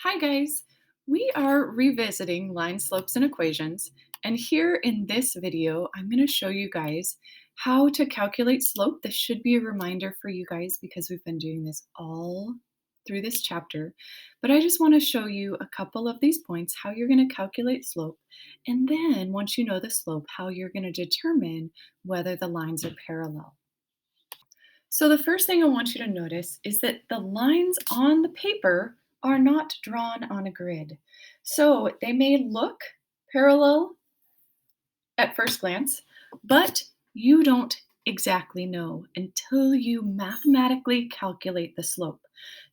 Hi guys! We are revisiting line slopes and equations, and here in this video, I'm going to show you guys how to calculate slope. This should be a reminder for you guys because we've been doing this all through this chapter, but I just want to show you a couple of these points, how you're going to calculate slope, and then once you know the slope, how you're going to determine whether the lines are parallel. So the first thing I want you to notice is that the lines on the paper are not drawn on a grid. So they may look parallel at first glance, but you don't exactly know until you mathematically calculate the slope.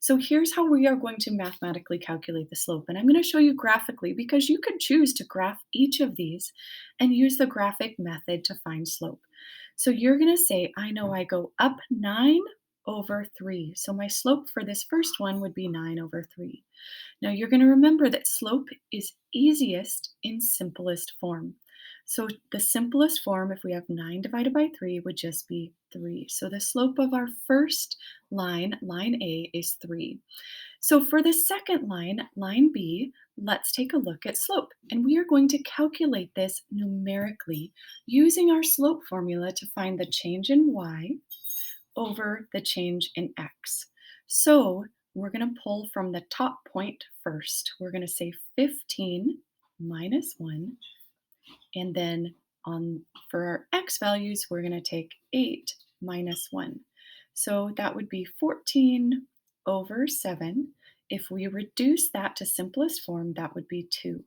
So here's how we are going to mathematically calculate the slope. And I'm going to show you graphically because you could choose to graph each of these and use the graphic method to find slope. So you're going to say, I know I go up 9 over 3. So my slope for this first one would be 9 over 3. Now you're going to remember that slope is easiest in simplest form. So the simplest form, if we have 9 divided by 3, would just be 3. So the slope of our first line, line A, is 3. So for the second line, line B, let's take a look at slope. And we are going to calculate this numerically using our slope formula to find the change in y over the change in x. So we're going to pull from the top point first. We're going to say 15 minus 1. And then for our x values, we're going to take 8 minus 1. So that would be 14 over 7. If we reduce that to simplest form, that would be 2.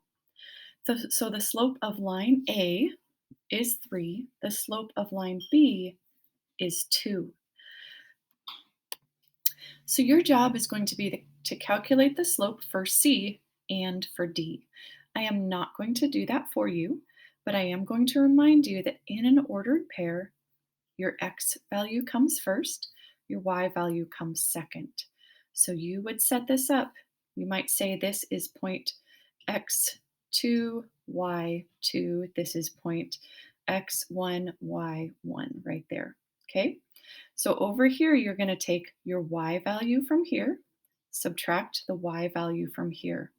So the slope of line A is 3. The slope of line B is 2. So your job is going to be to calculate the slope for C and for D. I am not going to do that for you, but I am going to remind you that in an ordered pair, your x value comes first, your y value comes second. So you would set this up. You might say this is point x2, y2. This is point x1, y1 right there. Okay? So over here, you're going to take your y value from here, subtract the y value from here.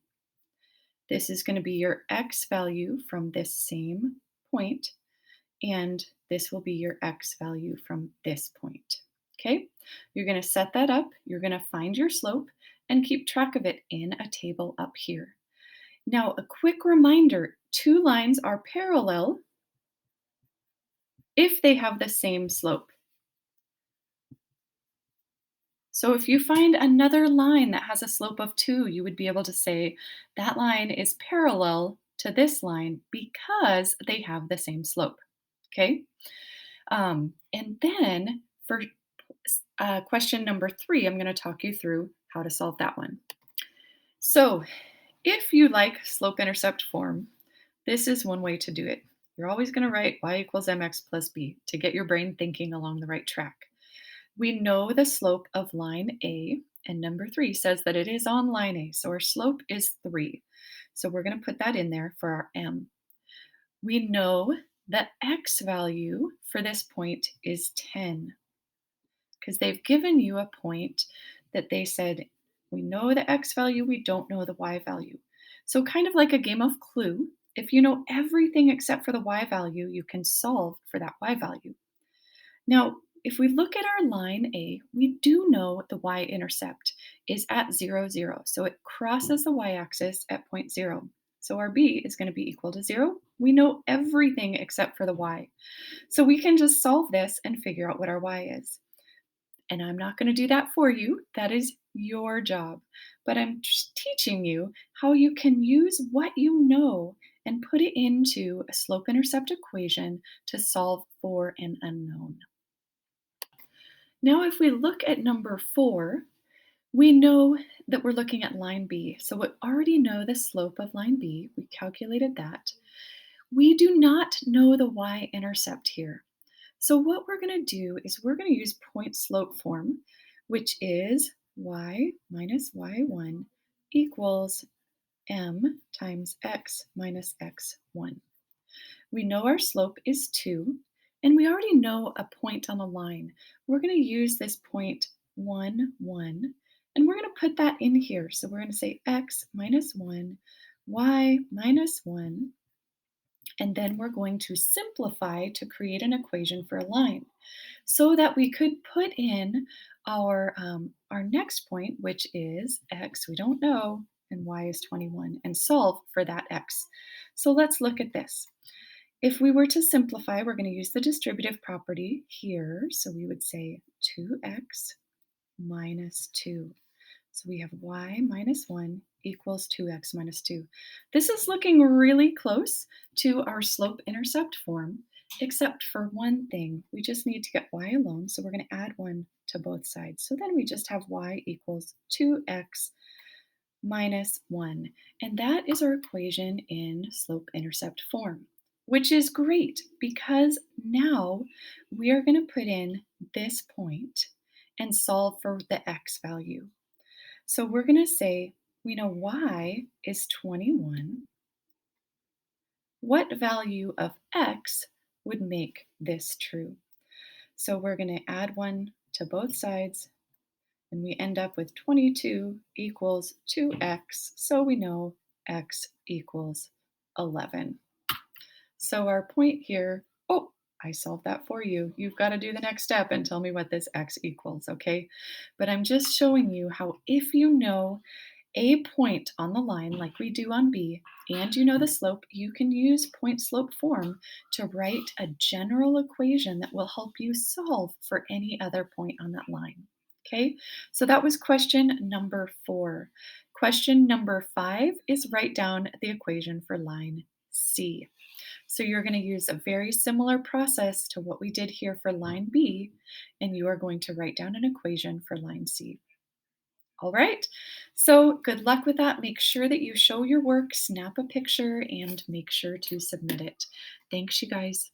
This is going to be your x value from this same point, and this will be your x value from this point. Okay, you're going to set that up, you're going to find your slope, and keep track of it in a table up here. Now, a quick reminder, two lines are parallel if they have the same slope. So if you find another line that has a slope of 2, you would be able to say that line is parallel to this line because they have the same slope. Okay? And then for question number 3, I'm going to talk you through how to solve that one. So if you like slope-intercept form, this is one way to do it. You're always going to write y equals mx plus b to get your brain thinking along the right track. We know the slope of line A, and number 3 says that it is on line A, so our slope is 3. So we're going to put that in there for our m. We know the x value for this point is 10 because they've given you a point that they said, we know the x value, we don't know the y value. So kind of like a game of Clue, if you know everything except for the y value, you can solve for that y value. Now, if we look at our line A, we do know the y-intercept is at 0, 0. So it crosses the y-axis at point 0. So our b is going to be equal to 0. We know everything except for the y. So we can just solve this and figure out what our y is. And I'm not going to do that for you. That is your job. But I'm just teaching you how you can use what you know and put it into a slope-intercept equation to solve for an unknown. Now, if we look at number 4, we know that we're looking at line B. So we already know the slope of line B. We calculated that. We do not know the y-intercept here. So what we're going to do is we're going to use point slope form, which is y minus y1 equals m times x minus x1. We know our slope is 2, and we already know a point on a line. We're going to use this point 1, 1, And we're going to put that in here. So we're going to say x minus 1, y minus 1, and then we're going to simplify to create an equation for a line so that we could put in our next point, which is x, we don't know, and y is 21, and solve for that x. So let's look at this. If we were to simplify, we're going to use the distributive property here. So we would say 2x minus 2. So we have y minus 1 equals 2x minus 2. This is looking really close to our slope-intercept form, except for one thing. We just need to get y alone, so we're going to add 1 to both sides. So then we just have y equals 2x minus 1. And that is our equation in slope-intercept form, which is great because now we are going to put in this point and solve for the x value. So we're going to say we know y is 21. What value of x would make this true? So we're going to add 1 to both sides, and we end up with 22 equals 2x. So we know x equals 11. So our point here, oh, I solved that for you. You've got to do the next step and tell me what this x equals, okay? But I'm just showing you how if you know a point on the line like we do on B, and you know the slope, you can use point slope form to write a general equation that will help you solve for any other point on that line. Okay, so that was question number 4. Question number 5 is write down the equation for line C. So you're going to use a very similar process to what we did here for line B, and you are going to write down an equation for line C. All right, so good luck with that. Make sure that you show your work, snap a picture, and make sure to submit it. Thanks, you guys.